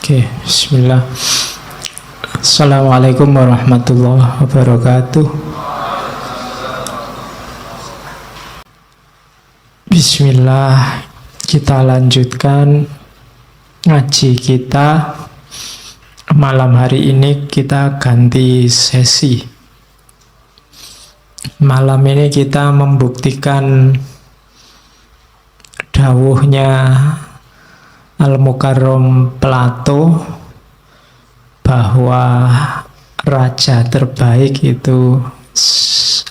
Oke, bismillah. Assalamualaikum warahmatullahi wabarakatuh. Bismillah, kita lanjutkan ngaji kita. Malam hari ini kita ganti sesi. Malam ini kita membuktikan dawuhnya Al-Mukarram Plato bahwa raja terbaik itu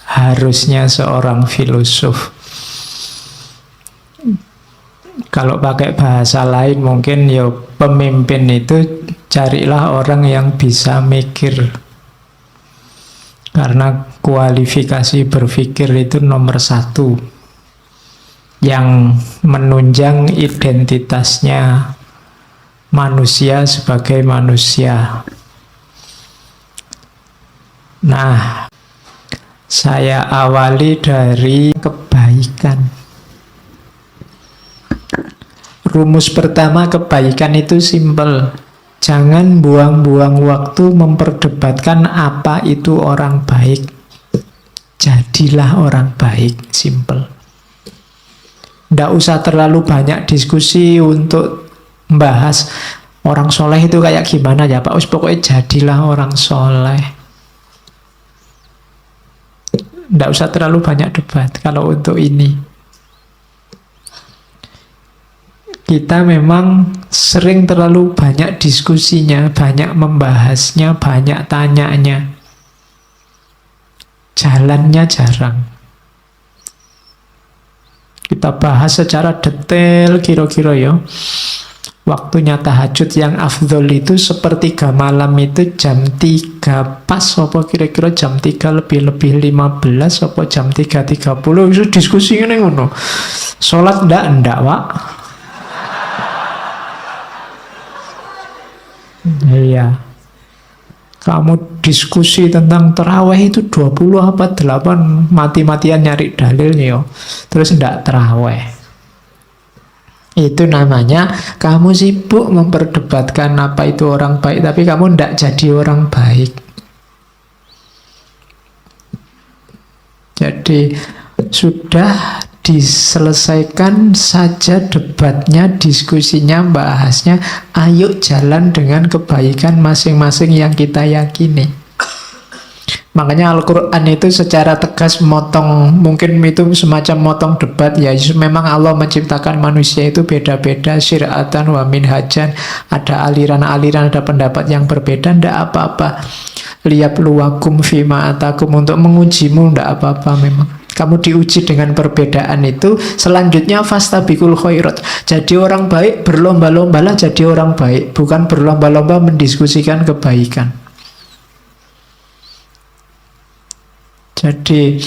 harusnya seorang filosof. Kalau pakai bahasa lain mungkin ya pemimpin itu carilah orang yang bisa mikir, karena kualifikasi berpikir itu nomor satu yang menunjang identitasnya manusia sebagai manusia. Nah, saya awali dari kebaikan. Rumus pertama kebaikan itu simpel. Jangan buang-buang waktu memperdebatkan apa itu orang baik. Jadilah orang baik, simpel. Nggak usah terlalu banyak diskusi untuk membahas orang soleh itu kayak gimana ya Pak. Pokoknya jadilah orang soleh. Nggak usah terlalu banyak debat kalau untuk ini. Kita memang sering terlalu banyak diskusinya, banyak membahasnya, banyak tanyanya. Jalannya jarang. Kita bahas secara detail kira-kira ya. Waktunya tahajud yang afdol itu sepertiga malam itu jam 3 pas, apa kira-kira jam 3 lebih 15 apa jam 3.30 itu diskusi ini ngono. Sholat ndak Pak. Iya. Kamu diskusi tentang terawih itu 20 apa 8 mati-matian nyari dalilnya yo. Terus ndak terawih. Itu namanya kamu sibuk memperdebatkan apa itu orang baik, tapi kamu ndak jadi orang baik. Jadi sudah diselesaikan saja debatnya, diskusinya, bahasnya. Ayo jalan dengan kebaikan masing-masing yang kita yakini. Makanya Al-Quran itu secara tegas motong, mungkin itu semacam motong debat ya. Memang Allah menciptakan manusia itu beda-beda, syir'atan wa minhajan. Ada aliran-aliran, ada pendapat yang berbeda, ndak apa-apa. Liyabluwakum fima atakum, untuk mengujimu, ndak apa-apa memang. Kamu diuji dengan perbedaan itu. Selanjutnya fastabiqul khairat. Jadi orang baik, berlomba-lombalah jadi orang baik, bukan berlomba-lomba mendiskusikan kebaikan. Jadi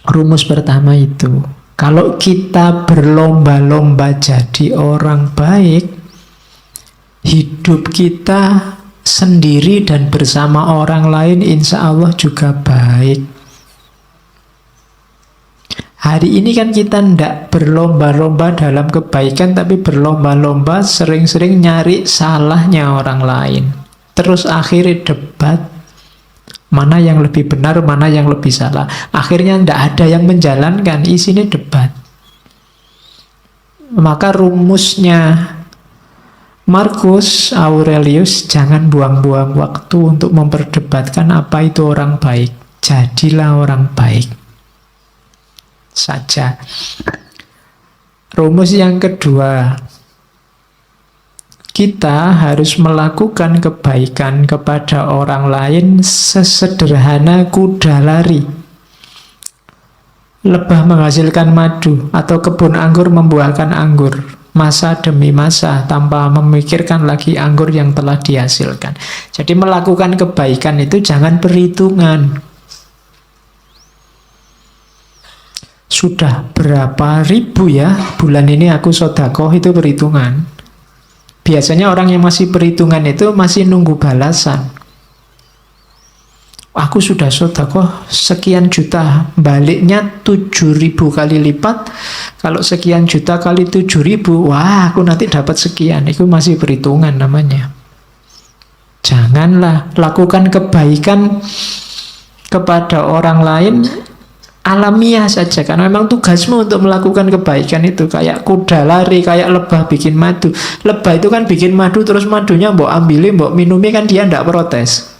rumus pertama itu, kalau kita berlomba-lomba jadi orang baik, hidup kita sendiri dan bersama orang lain insya Allah juga baik. Hari ini kan kita ndak berlomba-lomba dalam kebaikan, tapi berlomba-lomba sering-sering nyari salahnya orang lain. Terus akhirnya debat, mana yang lebih benar, mana yang lebih salah. Akhirnya ndak ada yang menjalankan, isinya debat. Maka rumusnya Marcus Aurelius, jangan buang-buang waktu untuk memperdebatkan apa itu orang baik. Jadilah orang baik saja. Rumus yang kedua, kita harus melakukan kebaikan kepada orang lain sesederhana kuda lari. Lebah menghasilkan madu atau kebun anggur membuahkan anggur, masa demi masa, tanpa memikirkan lagi anggur yang telah dihasilkan. Jadi melakukan kebaikan itu jangan perhitungan. Sudah berapa ribu ya bulan ini aku sedekah, itu perhitungan. Biasanya orang yang masih perhitungan itu masih nunggu balasan. Aku sudah sedekah sekian juta, baliknya 7.000 kali lipat. Kalau sekian juta kali 7.000, wah aku nanti dapat sekian. Itu masih perhitungan namanya. Janganlah lakukan kebaikan kepada orang lain alamiah saja, karena memang tugasmu untuk melakukan kebaikan itu. Kayak kuda lari, kayak lebah bikin madu. Lebah itu kan bikin madu, terus madunya mbok ambilin, mbok minumi, kan dia ndak protes.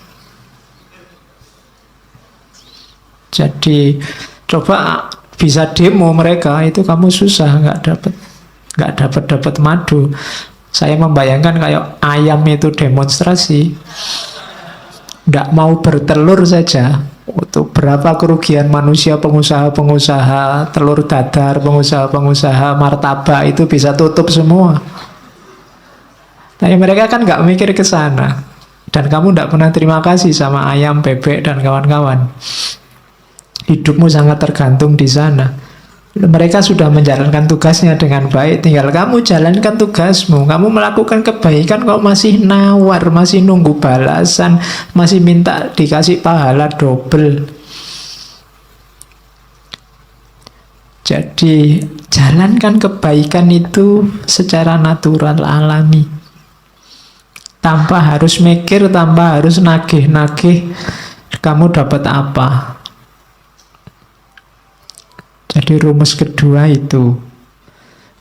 Jadi coba bisa demo mereka, itu kamu susah, nggak dapat madu. Saya membayangkan kayak ayam itu demonstrasi, nggak mau bertelur saja. Untuk berapa kerugian manusia, pengusaha-pengusaha telur dadar, pengusaha-pengusaha martabak itu bisa tutup semua. Tapi mereka kan nggak mikir ke sana. Dan kamu nggak pernah terima kasih sama ayam, bebek, dan kawan-kawan. Hidupmu sangat tergantung di sana. Mereka sudah menjalankan tugasnya dengan baik, tinggal kamu jalankan tugasmu. Kamu melakukan kebaikan kok masih nawar, masih nunggu balasan, masih minta dikasih pahala double. Jadi jalankan kebaikan itu secara natural, alami, tanpa harus mikir, tanpa harus nagih-nagih kamu dapat apa. Jadi rumus kedua itu.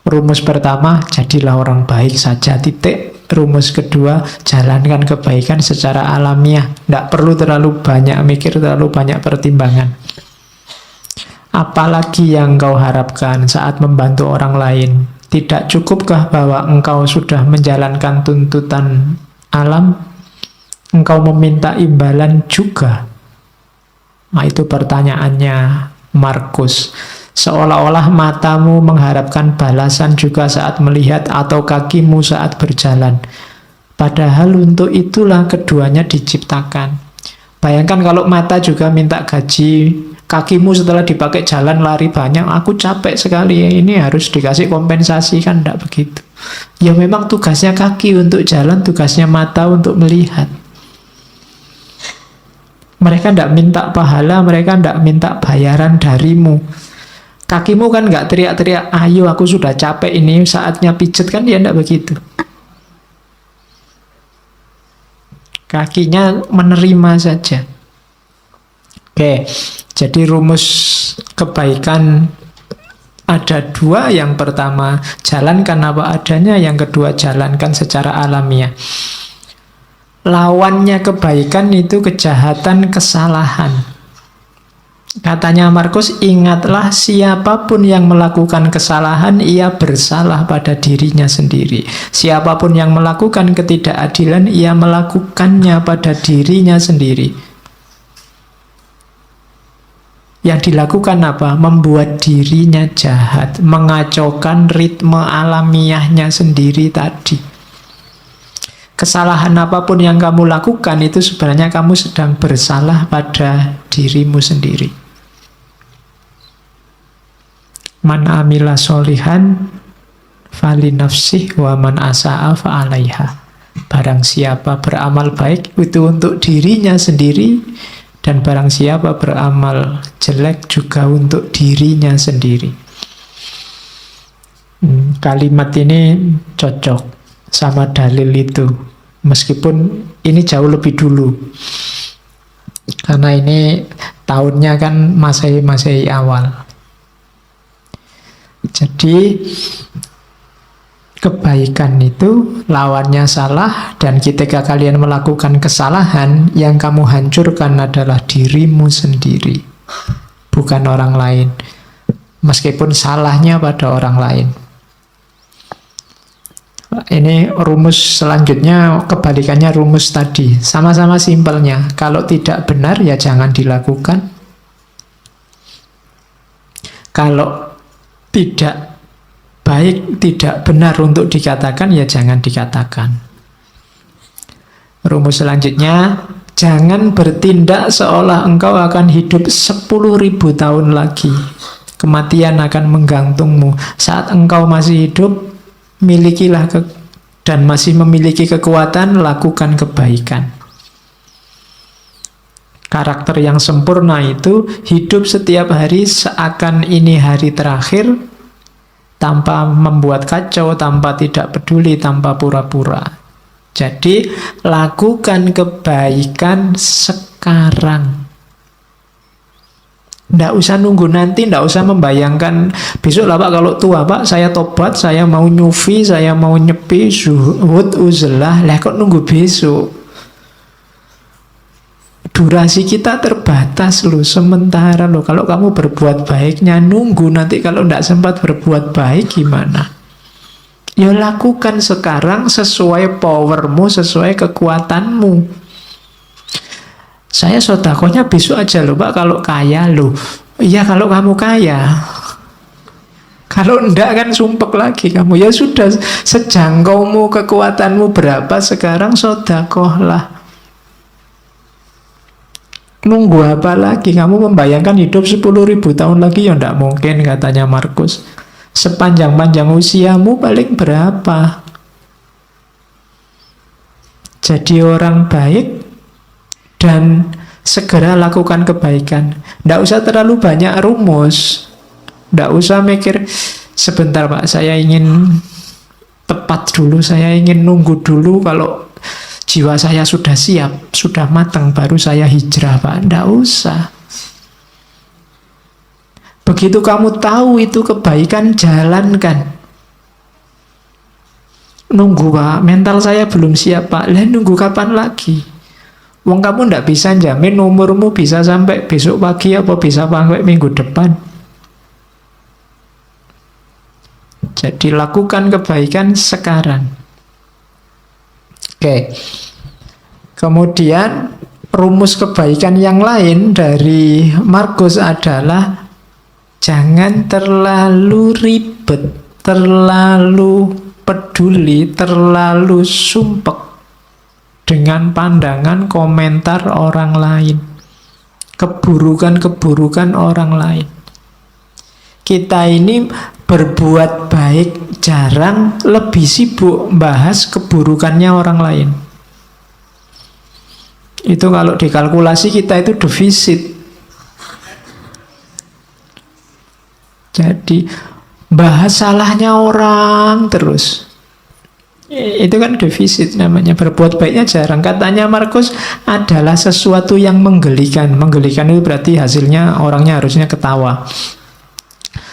Rumus pertama, jadilah orang baik saja, titik. Rumus kedua, jalankan kebaikan secara alamiah. Tidak perlu terlalu banyak mikir, terlalu banyak pertimbangan. Apalagi yang kau harapkan saat membantu orang lain? Tidak cukupkah bahwa engkau sudah menjalankan tuntutan alam? Engkau meminta imbalan juga? Nah, itu pertanyaannya Markus. Seolah-olah matamu mengharapkan balasan juga saat melihat, atau kakimu saat berjalan. Padahal untuk itulah keduanya diciptakan. Bayangkan kalau mata juga minta gaji, kakimu setelah dipakai jalan lari banyak, aku capek sekali, ini harus dikasih kompensasi, kan tidak begitu. Ya memang tugasnya kaki untuk jalan, tugasnya mata untuk melihat. Mereka tidak minta pahala, mereka tidak minta bayaran darimu. Kakimu kan nggak teriak-teriak, ayo aku sudah capek ini, saatnya pijet, kan dia tidak begitu. Kakinya menerima saja. Oke, jadi rumus kebaikan ada dua. Yang pertama, jalankan apa adanya. Yang kedua, jalankan secara alamiah. Lawannya kebaikan itu kejahatan, kesalahan. Katanya Markus, ingatlah siapapun yang melakukan kesalahan, ia bersalah pada dirinya sendiri. Siapapun yang melakukan ketidakadilan, ia melakukannya pada dirinya sendiri. Yang dilakukan apa? Membuat dirinya jahat, mengacaukan ritme alamiahnya sendiri tadi. Kesalahan apapun yang kamu lakukan itu sebenarnya kamu sedang bersalah pada dirimu sendiri. Man amila solihan fali nafsih wa man asa'a fa'alaiha. Barang siapa beramal baik itu untuk dirinya sendiri, dan barang siapa beramal jelek juga untuk dirinya sendiri. Kalimat ini cocok sama dalil itu, meskipun ini jauh lebih dulu, karena ini tahunnya kan Masehi awal. Jadi kebaikan itu lawannya salah, dan ketika kalian melakukan kesalahan, yang kamu hancurkan adalah dirimu sendiri, bukan orang lain, meskipun salahnya pada orang lain. Ini rumus selanjutnya, kebalikannya rumus tadi, sama-sama simpelnya. Kalau tidak benar ya jangan dilakukan. Kalau tidak baik, tidak benar untuk dikatakan, ya jangan dikatakan. Rumus selanjutnya, jangan bertindak seolah engkau akan hidup 10.000 tahun lagi. Kematian akan menggantungmu. Saat engkau masih hidup, milikilah dan masih memiliki kekuatan, lakukan kebaikan. Karakter yang sempurna itu hidup setiap hari seakan ini hari terakhir, tanpa membuat kacau, tanpa tidak peduli, tanpa pura-pura. Jadi lakukan kebaikan sekarang. Nggak usah nunggu nanti, nggak usah membayangkan besok lah Pak kalau tua Pak saya tobat, saya mau nyufi, saya mau nyepi, zuhud, uzlah. Lah kok nunggu besok? Durasi kita terbatas loh, sementara loh. Kalau kamu berbuat baiknya nunggu, nanti kalau nggak sempat berbuat baik gimana? Ya lakukan sekarang sesuai powermu, sesuai kekuatanmu. Saya sedekahnya besok aja loh Pak kalau kaya loh. Iya kalau kamu kaya. Kalau enggak kan sumpek lagi kamu. Ya sudah, sejangkaumu, kekuatanmu berapa sekarang, sedekahlah. Nunggu apa lagi? Kamu membayangkan hidup 10.000 tahun lagi? Ya enggak mungkin, katanya Markus. Sepanjang-panjang usiamu paling berapa? Jadi orang baik dan segera lakukan kebaikan. Enggak usah terlalu banyak rumus. Enggak usah mikir, sebentar Pak, saya ingin tepat dulu, saya ingin nunggu dulu kalau jiwa saya sudah siap, sudah matang, baru saya hijrah Pak. Nggak usah. Begitu kamu tahu itu kebaikan, jalankan. Nunggu Pak, mental saya belum siap Pak. Lah nunggu kapan lagi? Wong kamu nggak bisa jamin umurmu bisa sampai besok pagi apa bisa sampai minggu depan. Jadi lakukan kebaikan sekarang. Oke. Kemudian rumus kebaikan yang lain dari Markus adalah jangan terlalu ribet, terlalu peduli, terlalu sumpek dengan pandangan komentar orang lain, keburukan-keburukan orang lain. Kita ini berbuat baik jarang, lebih sibuk bahas keburukannya orang lain. Itu kalau dikalkulasi kita itu defisit. Jadi bahas salahnya orang terus. Itu kan defisit namanya. Berbuat baiknya jarang. Katanya Markus adalah sesuatu yang menggelikan. Menggelikan itu berarti hasilnya orangnya harusnya ketawa.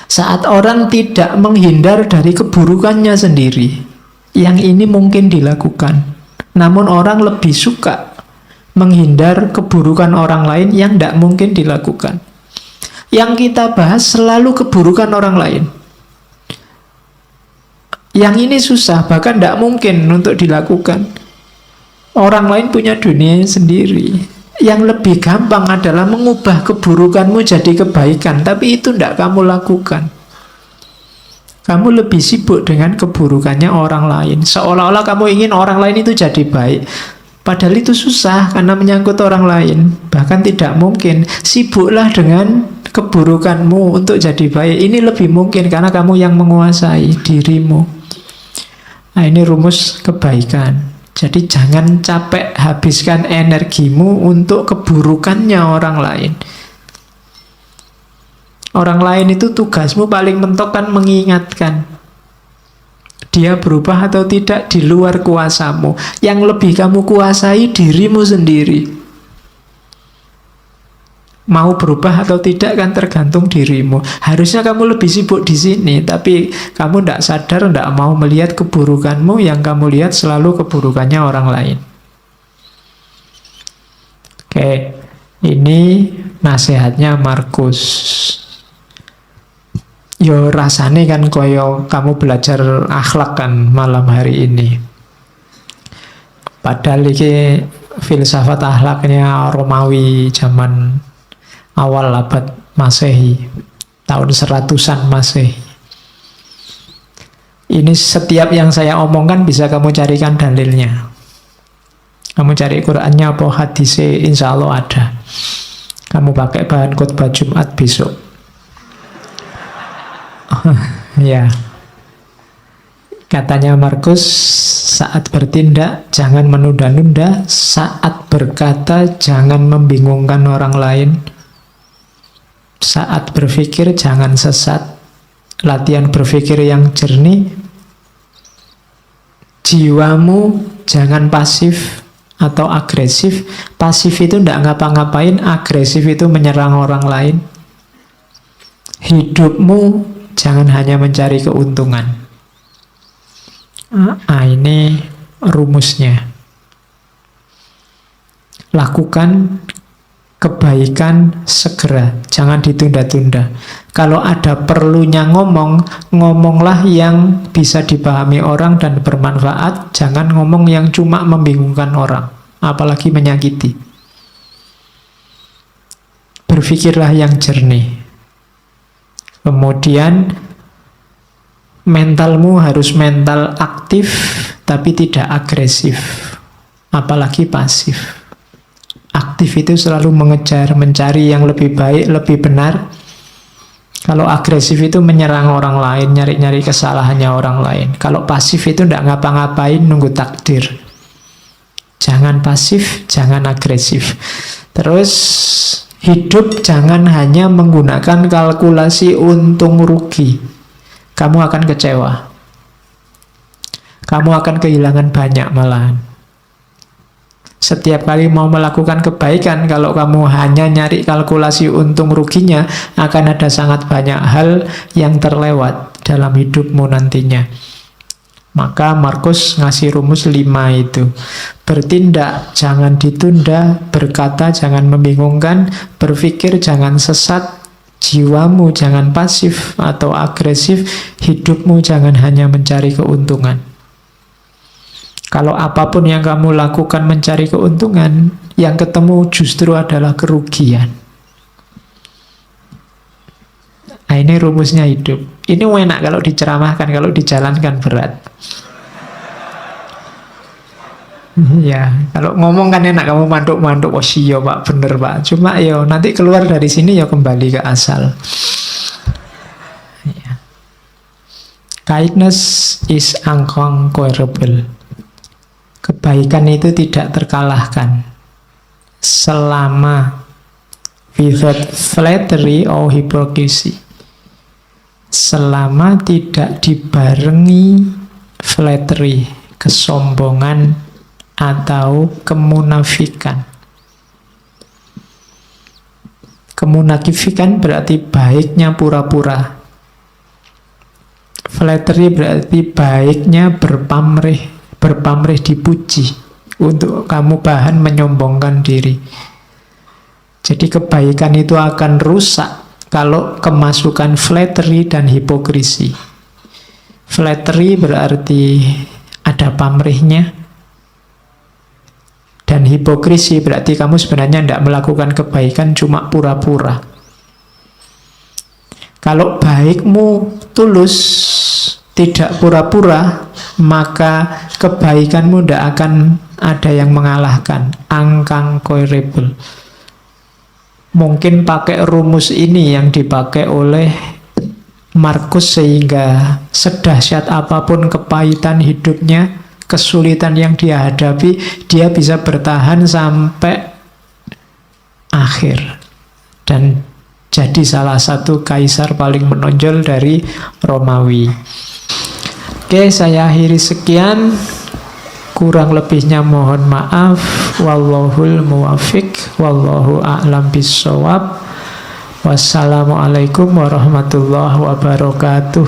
Saat orang tidak menghindar dari keburukannya sendiri, yang ini mungkin dilakukan. Namun orang lebih suka menghindar keburukan orang lain yang tidak mungkin dilakukan. Yang kita bahas selalu keburukan orang lain. Yang ini susah, bahkan tidak mungkin untuk dilakukan. Orang lain punya dunianya sendiri. Yang lebih gampang adalah mengubah keburukanmu jadi kebaikan, tapi itu tidak kamu lakukan. Kamu lebih sibuk dengan keburukannya orang lain, seolah-olah kamu ingin orang lain itu jadi baik. Padahal itu susah karena menyangkut orang lain, bahkan tidak mungkin. Sibuklah dengan keburukanmu untuk jadi baik. Ini lebih mungkin karena kamu yang menguasai dirimu. Nah, ini rumus kebaikan. Jadi jangan capek habiskan energimu untuk keburukannya orang lain. Orang lain itu tugasmu paling mentok kan mengingatkan. Dia berubah atau tidak di luar kuasamu. Yang lebih kamu kuasai dirimu sendiri. Mau berubah atau tidak kan tergantung dirimu. Harusnya kamu lebih sibuk di sini, tapi kamu tidak sadar, tidak mau melihat keburukanmu. Yang kamu lihat selalu keburukannya orang lain. Oke, ini nasihatnya Markus. Yo rasane kan koyo kamu belajar akhlak kan malam hari ini. Padahal ini filsafat akhlaknya Romawi zaman awal abad Masehi, tahun 100-an Masehi. Ini setiap yang saya omongkan bisa kamu carikan dalilnya. Kamu cari Qur'annya apa hadisnya, insya Allah ada. Kamu pakai bahan khutbah Jumat besok. Ya. Katanya Markus, saat bertindak jangan menunda-nunda, saat berkata jangan membingungkan orang lain, saat berpikir jangan sesat, latihan berpikir yang jernih, jiwamu jangan pasif atau agresif. Pasif itu tidak ngapa-ngapain, agresif itu menyerang orang lain. Hidupmu jangan hanya mencari keuntungan. Ini rumusnya. Lakukan kebaikan segera, jangan ditunda-tunda. Kalau ada perlunya ngomonglah yang bisa dipahami orang dan bermanfaat. Jangan ngomong yang cuma membingungkan orang, apalagi menyakiti. Berpikirlah yang jernih. Kemudian mentalmu harus mental aktif, tapi tidak agresif, apalagi pasif. Aktif itu selalu mengejar, mencari yang lebih baik, lebih benar. Kalau agresif itu menyerang orang lain, nyari-nyari kesalahannya orang lain. Kalau pasif itu tidak ngapa-ngapain, nunggu takdir. Jangan pasif, jangan agresif. Terus hidup jangan hanya menggunakan kalkulasi untung rugi. Kamu akan kecewa. Kamu akan kehilangan banyak malahan. Setiap kali mau melakukan kebaikan, kalau kamu hanya nyari kalkulasi untung ruginya, akan ada sangat banyak hal yang terlewat dalam hidupmu nantinya. Maka Markus ngasih rumus 5 itu. Bertindak jangan ditunda, berkata jangan membingungkan, berpikir jangan sesat, jiwamu jangan pasif atau agresif, hidupmu jangan hanya mencari keuntungan. Kalau apapun yang kamu lakukan mencari keuntungan, yang ketemu justru adalah kerugian. Nah, ini rumusnya hidup. Ini enak kalau diceramahkan, kalau dijalankan berat. Ya, kalau ngomong kan enak, kamu mantuk-mantuk, oh iya Pak, bener Pak. Cuma yo nanti keluar dari sini ya kembali ke asal. Ya. Kindness is unconquerable. Kebaikan itu tidak terkalahkan selama without flattery or hypocrisy. Selama tidak dibarengi flattery, kesombongan atau kemunafikan. Kemunafikan berarti baiknya pura-pura. Flattery berarti baiknya berpamrih dipuji, untuk kamu bahan menyombongkan diri. Jadi kebaikan itu akan rusak kalau kemasukan flattery dan hipokrisi. Flattery berarti ada pamrihnya, dan hipokrisi berarti kamu sebenarnya tidak melakukan kebaikan, cuma pura-pura. Kalau baikmu tulus, tidak pura-pura, maka kebaikanmu tidak akan ada yang mengalahkan. Unconquerable. Mungkin pakai rumus ini yang dipakai oleh Markus, sehingga sedahsyat apapun kepahitan hidupnya, kesulitan yang dia hadapi, dia bisa bertahan sampai akhir dan jadi salah satu kaisar paling menonjol dari Romawi. Oke, saya akhiri sekian. Kurang lebihnya mohon maaf. Wallahul muwafiq, wallahu a'lam bissawab. Wassalamualaikum warahmatullahi wabarakatuh.